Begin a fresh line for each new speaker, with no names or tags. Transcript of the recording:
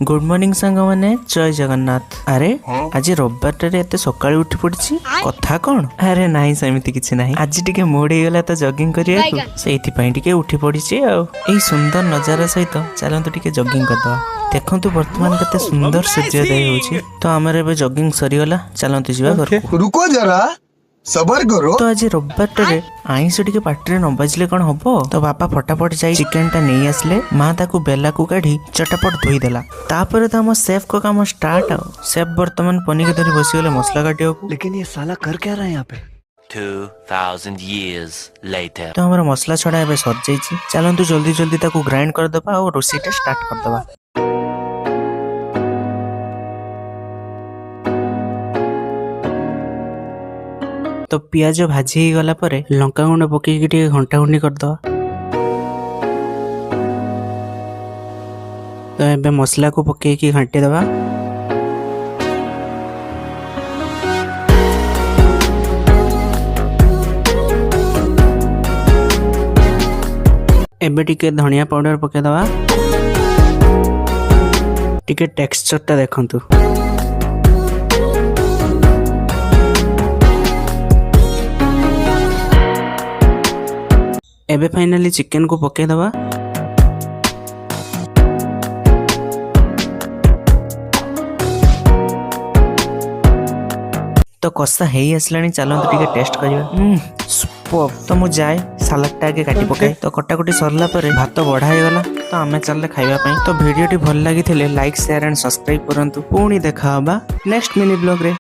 Good morning सांग माने जय जगन्नाथ। अरे आज रविवार टे एते सकाळी उठी पड़ची कथा कौन? अरे नहीं सेमिति किछि नहीं, आज टिके मूड हो गला तो जॉगिंग करिया सेइथि पई टिके उठी पड़ची। एई सुंदर नजारा सहित चलंतु टिके जॉगिंग करदवा। देखंतु वर्तमान कते सुंदर सूर्योदय होछि। तो हमर एबे जॉगिंग सरी गला, चलंतु जीवा घर को।
रुको जरा सबर करो।
तो आज रविवार टे आइंस टिके पार्टी न बजले कोन हबो। तो बापा फटाफट जाई चिकन टा नहीं आसले, मां ताकू बेला को काढी चटपट धोई देला। तापर तो हम शेफ को काम स्टार्ट। शेफ वर्तमान पनी के धरी बसी गले मसला काटियो को।
लेकिन ये साला कर क्या रहा है यहाँ पे?
2000 years later.
तो हमारा मसला छड़ा एबे सज जाईची। चलंतु जल्दी जल्दी ताकू ग्राइंड कर दबा और रोसीटा स्टार्ट कर दबा। तो पियाज भाजी ही गला परे लंका गुंड पकेकी टिके घंटा गुंडी कर दवा। तो एबे मसला को पकेकी घंटे दबा। एबे टिके धनिया पाउडर पके दवा। टिके टेक्सचर टा देखंतु। एबे फाइनली चिकन को पके दवा। तो कसा हेई आसलानी, चलंतु टिके टेस्ट करिया। सुपर। तो मु जाए सालाड टा आगे काटी पकाए। तो कटाकटी सरला परे भात बढ़ा हो गला। तो आमे चलले खाइबा पई। तो वीडियो टी भल लागी थिले लाइक शेयर एंड सब्सक्राइब करंतु। पुणी देखा होबा नेक्स्ट मिनी ब्लॉग रे।